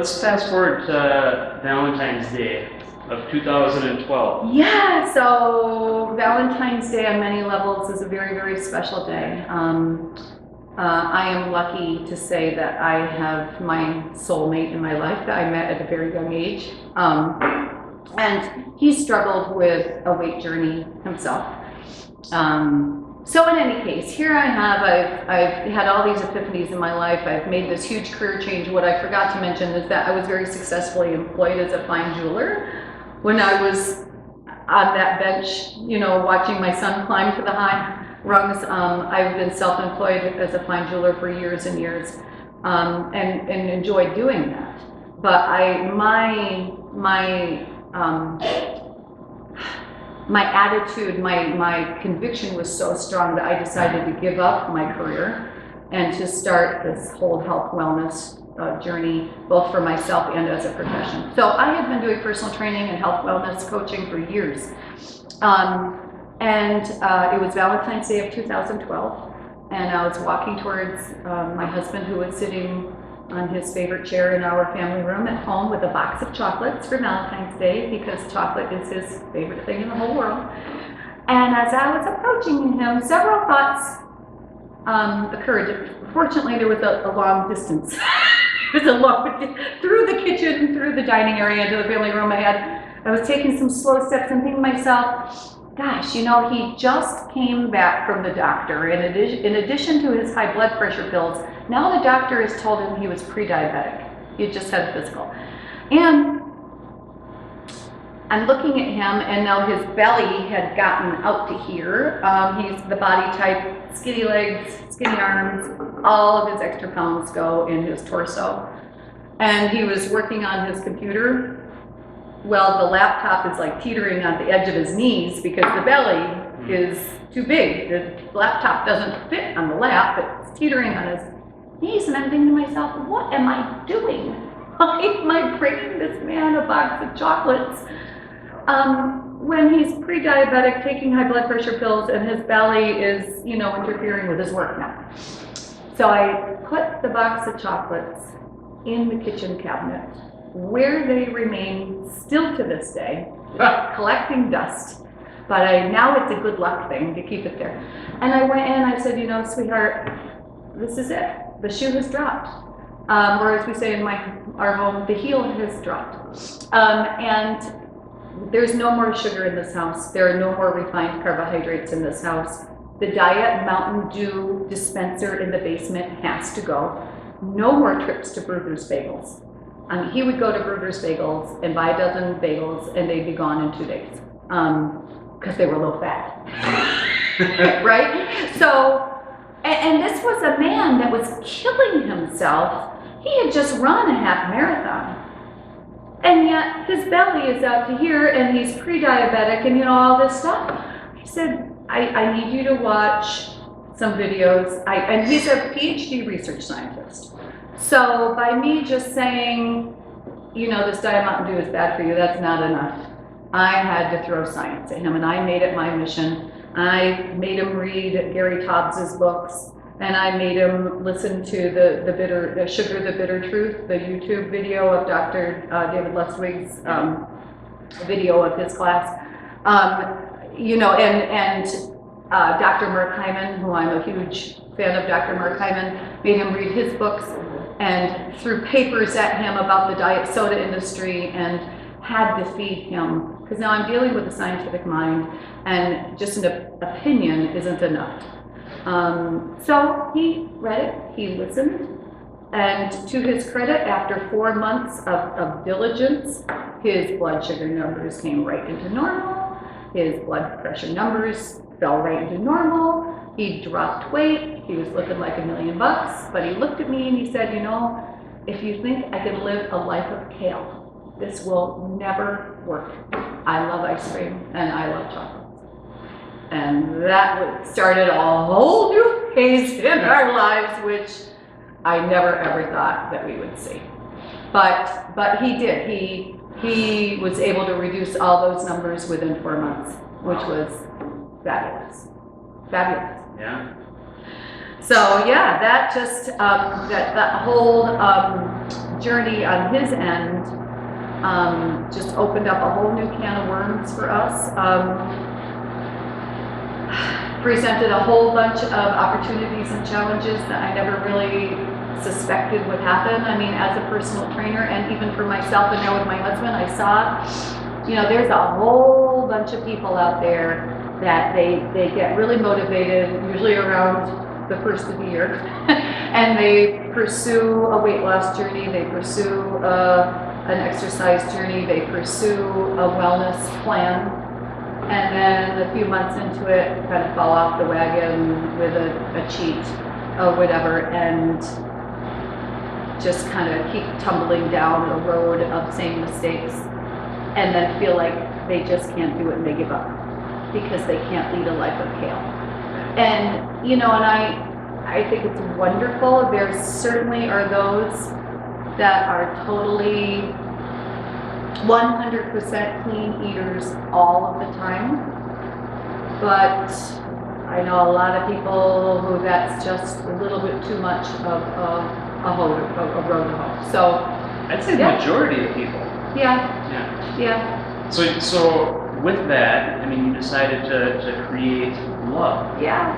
let's fast forward to Valentine's Day of 2012. Yeah, so Valentine's Day on many levels is a very, very special day. I am lucky to say that I have my soulmate in my life that I met at a very young age. And he struggled with a weight journey himself. So in any case, here I have, I've had all these epiphanies in my life. I've made this huge career change. What I forgot to mention is that I was very successfully employed as a fine jeweler. When I was on that bench, you know, watching my son climb to the high rungs, I've been self-employed as a fine jeweler for years and years, and enjoyed doing that. But my attitude, my conviction was so strong that I decided to give up my career and to start this whole health wellness journey, both for myself and as a profession. So I have been doing personal training and health wellness coaching for years. It was Valentine's Day of 2012, and I was walking towards my husband, who was sitting on his favorite chair in our family room at home with a box of chocolates for Valentine's Day, because chocolate is his favorite thing in the whole world. And as I was approaching him, several thoughts occurred. Fortunately, there was a long distance. It was a long, through the kitchen, through the dining area into the family room. I was taking some slow steps and thinking to myself, gosh, you know, he just came back from the doctor. In addition to his high blood pressure pills, now the doctor has told him he was pre-diabetic. He had just had a physical. And I'm looking at him, and now his belly had gotten out to here. He's the body type, skinny legs, skinny arms, all of his extra pounds go in his torso. And he was working on his computer. Well, the laptop is like teetering on the edge of his knees because the belly is too big. The laptop doesn't fit on the lap, it's teetering on his knees. And I'm thinking to myself, what am I doing? Why am I bringing this man a box of chocolates when he's pre-diabetic, taking high blood pressure pills, and his belly is, you know, interfering with his work now? So I put the box of chocolates in the kitchen cabinet, where they remain still to this day, collecting dust. But now it's a good luck thing to keep it there. And I went in, I said, you know, sweetheart, this is it. The shoe has dropped. Or as we say in our home, the heel has dropped. And there's no more sugar in this house. There are no more refined carbohydrates in this house. The Diet Mountain Dew dispenser in the basement has to go. No more trips to Bruegger's Bagels. He would go to Bruegger's Bagels and buy a dozen bagels, and they'd be gone in 2 days because they were low fat, right? So, and this was a man that was killing himself. He had just run a half marathon, and yet his belly is out to here, and he's pre-diabetic, and you know, all this stuff. I said, I need you to watch some videos. And he's a PhD research scientist. So by me just saying, you know, this Diet Mountain Dew is bad for you, that's not enough. I had to throw science at him, and I made it my mission. I made him read Gary Taubes' books, and I made him listen to the Sugar, the Bitter Truth, the YouTube video of Dr. David Luswig's video of his class. You know, and Dr. Mark Hyman, who I'm a huge fan of Dr. Mark Hyman, made him read his books and threw papers at him about the diet soda industry and had to feed him. Because now I'm dealing with a scientific mind, and just an opinion isn't enough. So he read it, he listened, and to his credit, after 4 months of diligence, his blood sugar numbers came right into normal, his blood pressure numbers fell right into normal, he dropped weight, he was looking like $1 million, but he looked at me and he said, you know, if you think I can live a life of kale, this will never work. I love ice cream and I love chocolate. And that started a whole new phase in our lives, which I never ever thought that we would see. But he did. He was able to reduce all those numbers within 4 months, which was fabulous. Fabulous. Yeah. So yeah, that just that whole journey on his end just opened up a whole new can of worms for us. Presented a whole bunch of opportunities and challenges that I never really suspected would happen. I mean, as a personal trainer, and even for myself and now with my husband, I saw, you know, there's a whole bunch of people out there that they get really motivated, usually around the first of the year, and they pursue a weight loss journey, they pursue an exercise journey, they pursue a wellness plan, and then a few months into it, kind of fall off the wagon with a cheat or whatever, and just kind of keep tumbling down a road of same mistakes, and then feel like they just can't do it and they give up because they can't lead a life of kale. And, you know, and I think it's wonderful. There certainly are those that are totally 100% clean eaters all of the time. But I know a lot of people who that's just a little bit too much of a road to hoe. So I'd say the yeah. majority of people. Yeah, Yeah. yeah, So with that, I mean, you decided to create Love. yeah.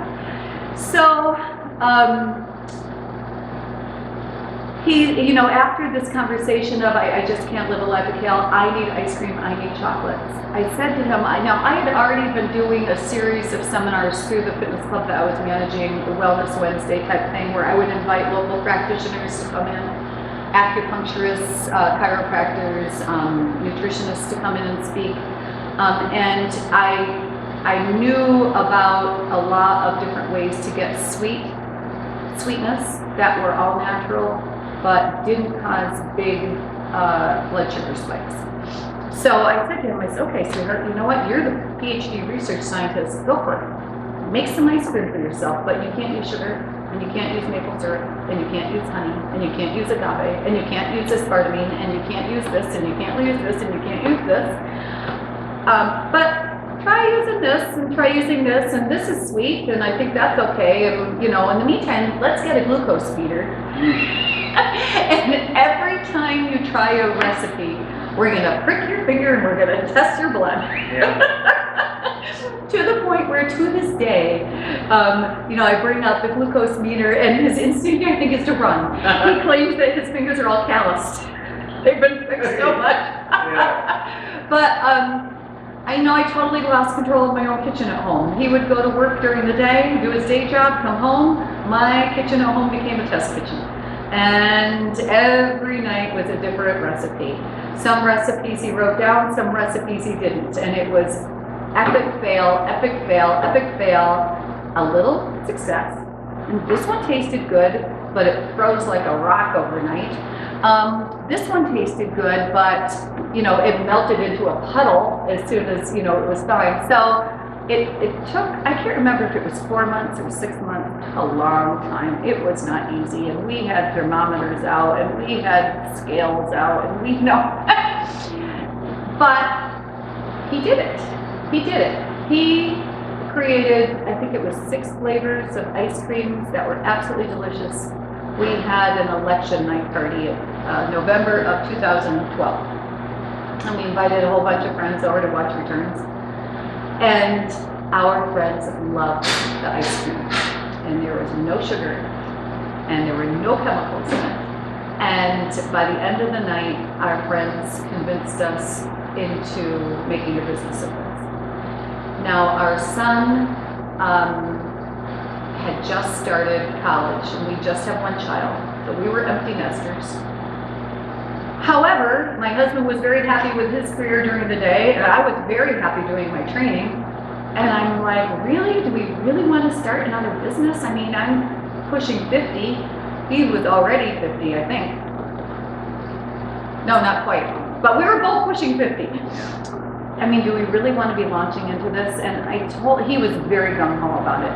So, he, you know, after this conversation of I just can't live a life of kale, I need ice cream, I need chocolates. I said to him, I had already been doing a series of seminars through the fitness club that I was managing, the Wellness Wednesday type thing, where I would invite local practitioners to come in, acupuncturists, chiropractors, nutritionists to come in and speak. And I knew about a lot of different ways to get sweetness that were all natural, but didn't cause big blood sugar spikes. So I said to him, I said, okay, sweetheart, you know what? You're the PhD research scientist. Go for it. Make some ice cream for yourself, but you can't use sugar, and you can't use maple syrup, and you can't use honey, and you can't use agave, and you can't use aspartame, and you can't use this, and you can't use this, and you can't use this. But try using this, and try using this, and this is sweet, and I think that's okay. And, you know, in the meantime, let's get a glucose meter. And every time you try a recipe, we're gonna prick your finger and we're gonna test your blood. Yeah. To the point where, to this day, you know, I bring out the glucose meter, and his instinct, I think, is to run. He claims that his fingers are all calloused. They've been pricked so much. Yeah. But I know I totally lost control of my own kitchen at home. He would go to work during the day, do his day job, come home. My kitchen at home became a test kitchen. And every night was a different recipe. Some recipes he wrote down, some recipes he didn't. And it was epic fail, epic fail, epic fail, a little success. And this one tasted good, but it froze like a rock overnight. This one tasted good, but, you know, it melted into a puddle as soon as, you know, it was thawing. So it took, I can't remember if it was 4 months or 6 months, a long time. It was not easy, and we had thermometers out, and we had scales out, and we know. But he did it. He did it. He created, I think it was 6 flavors of ice creams that were absolutely delicious. We had an election night party in November of 2012. And we invited a whole bunch of friends over to watch returns. And our friends loved the ice cream. And there was no sugar in it. And there were no chemicals in it. And by the end of the night, our friends convinced us into making a business of this. Now, our son had just started college, and we just have one child, so we were empty nesters. However, my husband was very happy with his career during the day, and I was very happy doing my training. And I'm like, really? Do we really want to start another business? I mean, I'm pushing 50. He was already 50, I think. No, not quite. But we were both pushing 50. I mean, do we really want to be launching into this? And he was very gung-ho about it.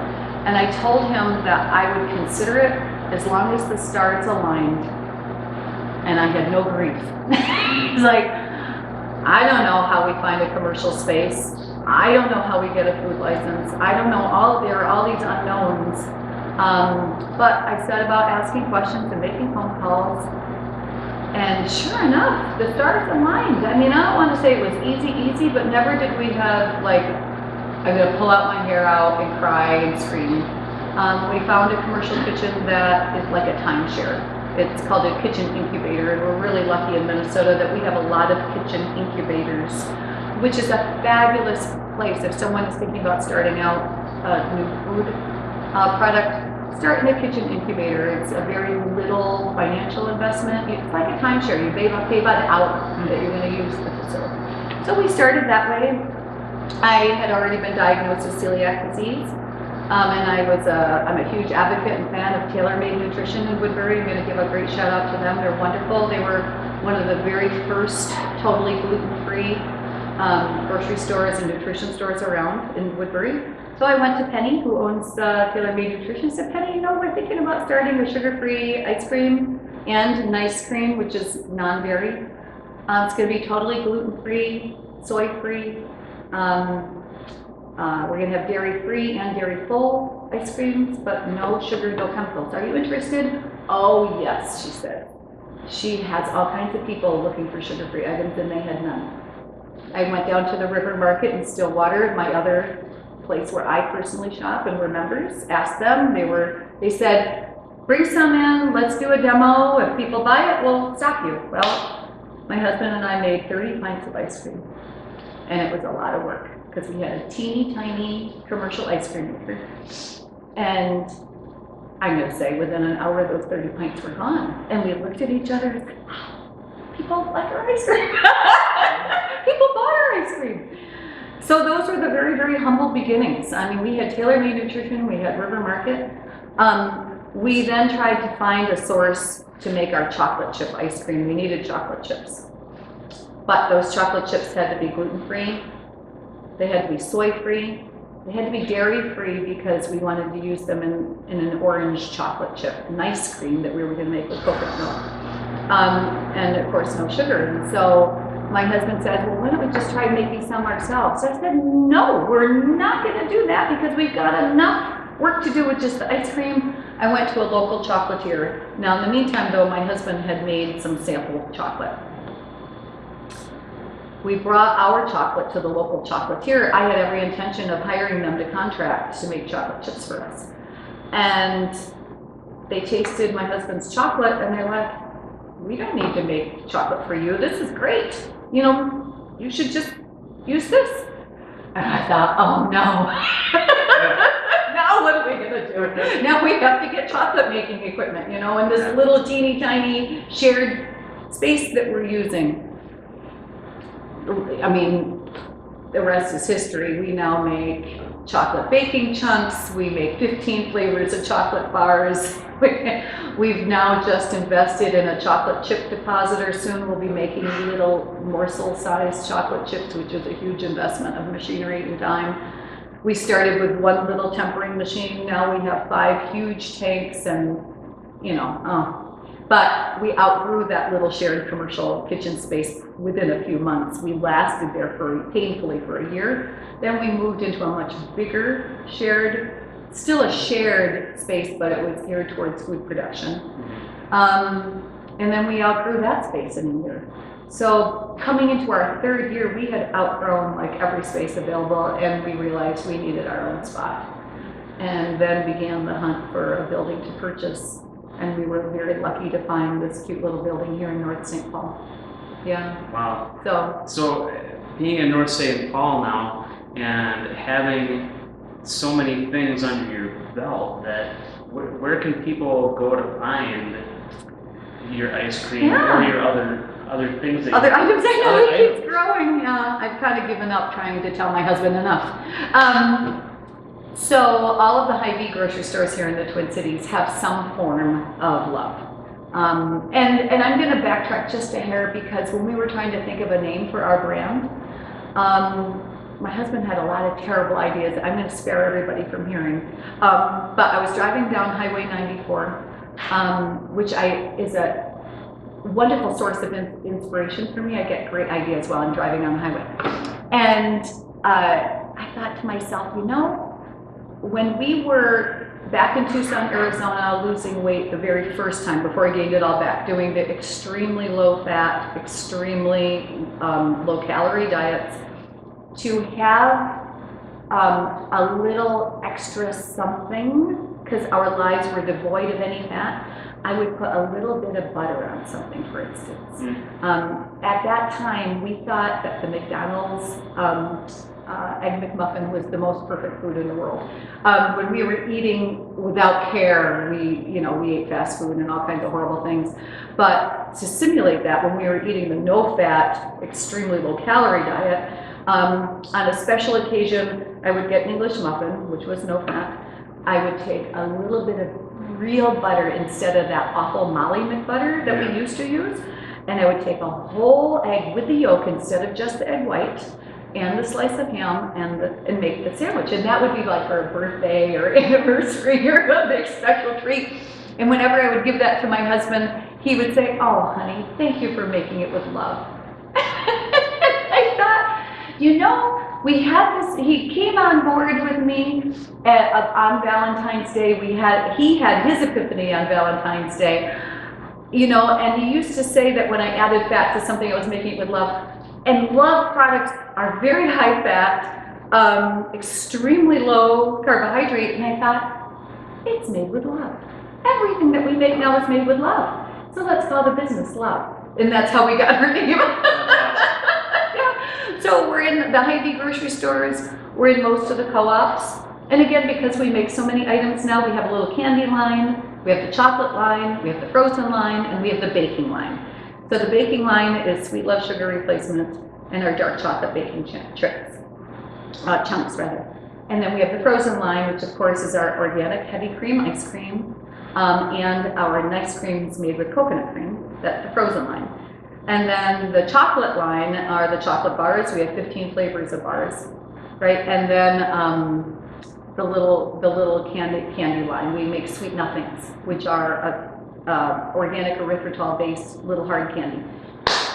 And I told him that I would consider it as long as the stars aligned. And I had no grief. He's like, I don't know how we find a commercial space. I don't know how we get a food license. I don't know, there are all these unknowns. But I set about asking questions and making phone calls. And sure enough, the stars aligned. I mean, I don't want to say it was easy, but never did we have like, I'm gonna pull out my hair out and cry and scream. We found a commercial kitchen that is like a timeshare. It's called a kitchen incubator, and we're really lucky in Minnesota that we have a lot of kitchen incubators, which is a fabulous place if someone is thinking about starting out a new food product. Start in a kitchen incubator. It's a very little financial investment. It's like a timeshare. You pay by the hour that you're going to use the facility. So we started that way. I had already been diagnosed with celiac disease, and I'm a huge advocate and fan of Tailor Made Nutrition in Woodbury. I'm going to give a great shout out to them. They're wonderful. They were one of the very first totally gluten-free grocery stores and nutrition stores around in Woodbury. So I went to Penny, who owns Tailor Made Nutrition, and said, Penny, we're thinking about starting a sugar-free ice cream and nice cream, which is non-dairy. It's going to be totally gluten-free, soy-free. We're going to have dairy-free and dairy-full ice creams, but no sugar, no chemicals. Are you interested? Oh, yes, she said. She has all kinds of people looking for sugar-free items, and they had none. I went down to the River Market in Stillwater, my other place where I personally shop and we're members, asked them. They said, bring some in, let's do a demo. If people buy it, we'll stock you. Well, my husband and I made 30 pints of ice cream, and it was a lot of work because we had a teeny tiny commercial ice cream maker. And I'm going to say within an hour, those 30 pints were gone. And we looked at each other and said, wow, people like our ice cream. People bought our ice cream. So those were the very, very humble beginnings. I mean, we had Tailor Made Nutrition, we had River Market. We then tried to find a source to make our chocolate chip ice cream. We needed chocolate chips. But those chocolate chips had to be gluten-free. They had to be soy-free. They had to be dairy-free because we wanted to use them in an orange chocolate chip, nice cream that we were going to make with coconut milk. And of course, no sugar. And so my husband said, well, why don't we just try making some ourselves? So I said, no, we're not going to do that because we've got enough work to do with just the ice cream. I went to a local chocolatier. Now, in the meantime, though, my husband had made some sample chocolate. We brought our chocolate to the local chocolatier. I had every intention of hiring them to contract to make chocolate chips for us. And they tasted my husband's chocolate and they're like, we don't need to make chocolate for you. This is great. You should just use this. And I thought, oh no. Now what are we gonna do? Now we have to get chocolate making equipment, in this little teeny tiny shared space that we're using. I mean, the rest is history. We now make chocolate baking chunks. We make 15 flavors of chocolate bars. We've now just invested in a chocolate chip depositor. Soon we'll be making little morsel-sized chocolate chips, which is a huge investment of machinery and time. We started with one little tempering machine. Now we have 5 huge tanks and, but we outgrew that little shared commercial kitchen space within a few months. We lasted there painfully for a year. Then we moved into a much bigger still a shared space, but it was geared towards food production. And then we outgrew that space in a year. So coming into our 3rd year, we had outgrown like every space available, and we realized we needed our own spot. And then began the hunt for a building to purchase. And we were very lucky to find this cute little building here in North St. Paul. Yeah. Wow. So being in North St. Paul now and having so many things under your belt, that where can people go to find your ice cream or your other things that other items? I know it keeps growing. Yeah, I've kind of given up trying to tell my husband enough. So all of the Hy-Vee grocery stores here in the Twin Cities have some form of love. And I'm going to backtrack just a hair because when we were trying to think of a name for our brand, my husband had a lot of terrible ideas. I'm going to spare everybody from hearing. But I was driving down Highway 94, which is a wonderful source of inspiration for me. I get great ideas while I'm driving on the highway. And I thought to myself, when we were back in Tucson, Arizona, losing weight the very first time before I gained it all back, doing the extremely low fat, extremely low calorie diets, to have a little extra something, because our lives were devoid of any fat, I would put a little bit of butter on something, for instance. At that time, we thought that the McDonald's Egg McMuffin was the most perfect food in the world. When we were eating without care, we ate fast food and all kinds of horrible things. But to simulate that, when we were eating the no-fat, extremely low-calorie diet, on a special occasion, I would get an English muffin, which was no fat. I would take a little bit of real butter instead of that awful Molly McButter that we used to use. And I would take a whole egg with the yolk instead of just the egg white, and the slice of ham, and make the sandwich. And that would be like for a birthday or anniversary or a big special treat. And whenever I would give that to my husband, he would say, "Oh, honey, thank you for making it with love." I thought, we had this, he came on board with me on Valentine's Day. He had his epiphany on Valentine's Day, and he used to say that when I added fat to something, I was making it with love. And Love products are very high fat, extremely low carbohydrate, and I thought, it's made with love. Everything that we make now is made with love. So let's call the business Love. And that's how we got our name. Yeah. So we're in the Hy-Vee grocery stores, we're in most of the co-ops. And again, because we make so many items now, we have a little candy line, we have the chocolate line, we have the frozen line, and we have the baking line. So the baking line is Sweet Love Sugar Replacement and our dark chocolate baking chunks rather. And then we have the frozen line, which of course is our organic heavy cream ice cream, and our nice cream is made with coconut cream. That's the frozen line. And then the chocolate line are the chocolate bars. We have 15 flavors of bars, right? And then the little candy line. We make Sweet Nothings, which are organic erythritol-based little hard candy.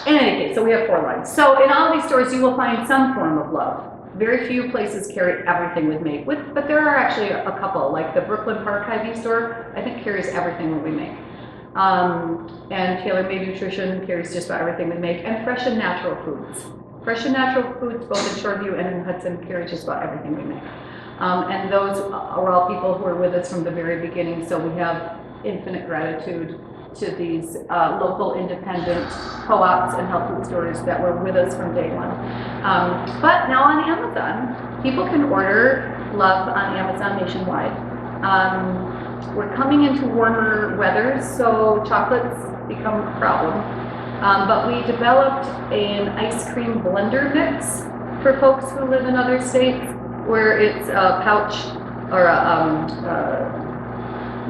In any case, so we have 4 lines. So in all these stores, you will find some form of love. Very few places carry everything we make, but there are actually a couple, like the Brooklyn Park Hy-Vee store, I think carries everything that we make. And Taylor Made Nutrition carries just about everything we make, and Fresh and Natural Foods. Fresh and Natural Foods, both in Shoreview and in Hudson, carry just about everything we make. And those are all people who are with us from the very beginning, so we have infinite gratitude to these local independent co-ops and health food stores that were with us from day one. But now on Amazon, people can order Love on Amazon nationwide. We're coming into warmer weather, so chocolates become a problem. But we developed an ice cream blender mix for folks who live in other states, where it's a pouch or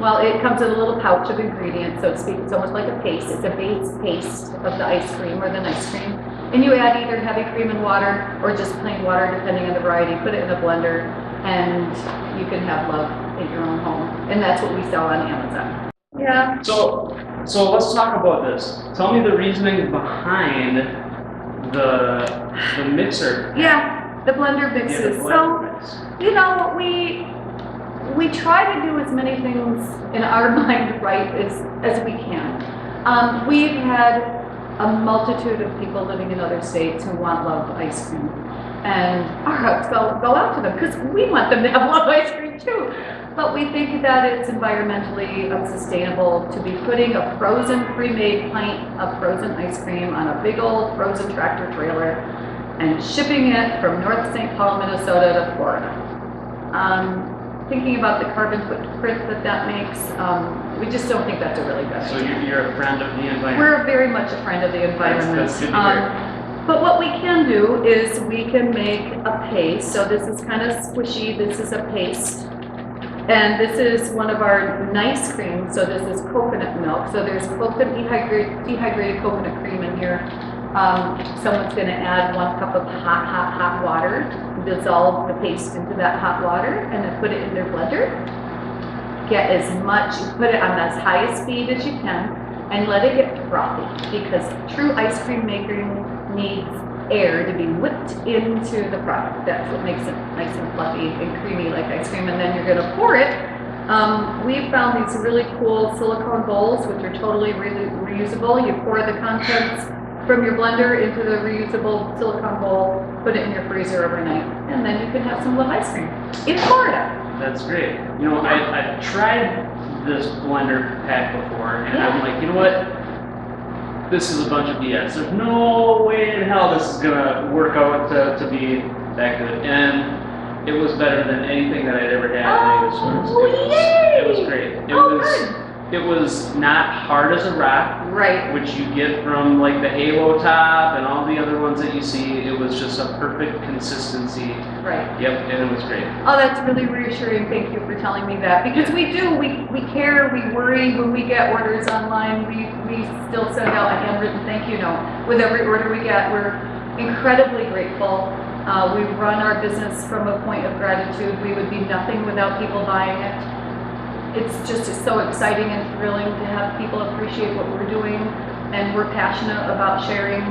well, it comes in a little pouch of ingredients, so to speak. It's almost like a paste. It's a base paste of the ice cream or the nice cream. And you add either heavy cream and water or just plain water, depending on the variety. Put it in a blender, and you can have Love in your own home. And that's what we sell on Amazon. Yeah. So let's talk about this. Tell me the reasoning behind the mixer. Yeah, the blender mixes. We try to do as many things in our mind right as we can. We've had a multitude of people living in other states who want Love ice cream. And our hearts go out to them, because we want them to have Love ice cream too. But we think that it's environmentally unsustainable to be putting a frozen, pre-made pint of frozen ice cream on a big old frozen tractor trailer and shipping it from North St. Paul, Minnesota to Florida. Thinking about the carbon footprint that makes, we just don't think that's a really good idea. So you're a friend of the environment? We're very much a friend of the environment. That's good to hear. But what we can do is we can make a paste. So this is kind of squishy. This is a paste. And this is one of our nice creams. So this is coconut milk. So there's dehydrated coconut cream in here. Someone's going to add 1 cup of hot water, dissolve the paste into that hot water, and then put it in their blender. Get as much, put it on as high a speed as you can, and let it get frothy, because true ice cream making needs air to be whipped into the product. That's what makes it nice and fluffy and creamy like ice cream. And then you're going to pour it We found these really cool silicone bowls, which are totally reusable. You pour the contents from your blender into the reusable silicone bowl, put it in your freezer overnight, and then you can have some Love ice cream in Florida. That's great. You know, I've tried this blender pack before, and Yeah. I'm like, you know what? This is a bunch of BS. There's no way in hell this is gonna work out to be that good. And it was better than anything that I'd ever had at any stores. It was great. It was not hard as a rock, Right. which you get from like the Halo top and all the other ones that you see. It was just a perfect consistency. Right. Yep, and it was great. Oh, that's really reassuring. Thank you for telling me that. Because we do, we care, we worry when we get orders online. We still send out a handwritten thank you note with every order we get. We're incredibly grateful. We run our business from a point of gratitude. We would be nothing without people buying it. It's just so exciting and thrilling to have people appreciate what we're doing, and we're passionate about sharing,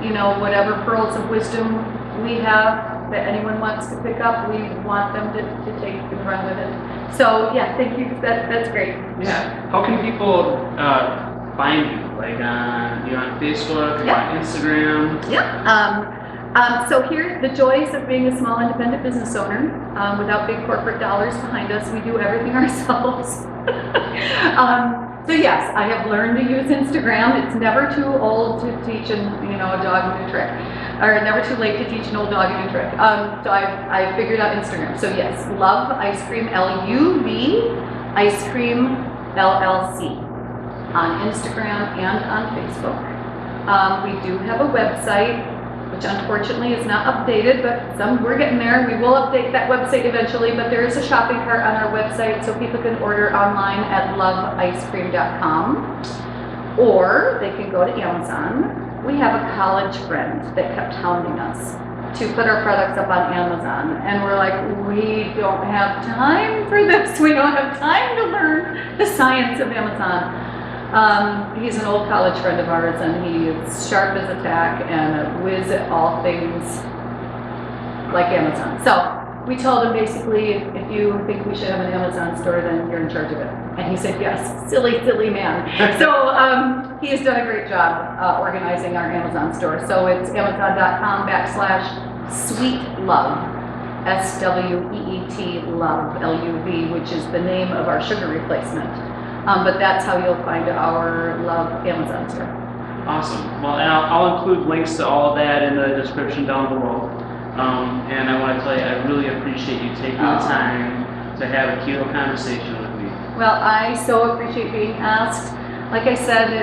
you know, whatever pearls of wisdom we have that anyone wants to pick up. We want them to take and run with it. So yeah, thank you. That's great. Yeah. How can people find you? Like, you're on Facebook, you're Yeah. on Instagram. Yeah. So here's the joys of being a small independent business owner without big corporate dollars behind us. We do everything ourselves. So yes, I have learned to use Instagram. It's never too old to teach a dog a new trick, or never too late to teach an old dog a new trick. So I figured out Instagram. So yes, Love Ice Cream, LUV Ice Cream LLC on Instagram and on Facebook. We do have a website, which unfortunately is not updated, but we're getting there. We will update that website eventually, but there is a shopping cart on our website so people can order online at loveicecream.com, or they can go to Amazon. We have a college friend that kept hounding us to put our products up on Amazon, and we're like, we don't have time for this. We don't have time to learn the science of Amazon. He's an old college friend of ours, and he is sharp as a tack and a whiz at all things like Amazon. So we told him basically, if you think we should have an Amazon store, then you're in charge of it. And he said yes. Silly man. So he has done a great job organizing our Amazon store. So it's amazon.com/sweetlove, SWEET love, LUV, which is the name of our sugar replacement. But that's how you'll find our Love Amazon store. Awesome. Well, and I'll include links to all of that in the description down below. And I want to tell you, I really appreciate you taking the time to have a keto conversation with me. Well, I so appreciate being asked. Like I said,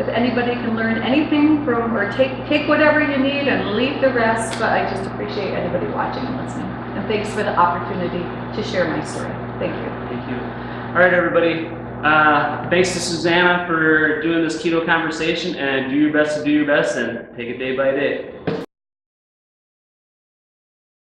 if anybody can learn anything from, or take whatever you need and leave the rest, but I just appreciate anybody watching and listening. And thanks for the opportunity to share my story. Thank you. Thank you. All right, everybody. Thanks to Susanna for doing this keto conversation, and do your best to do your best and take it day by day.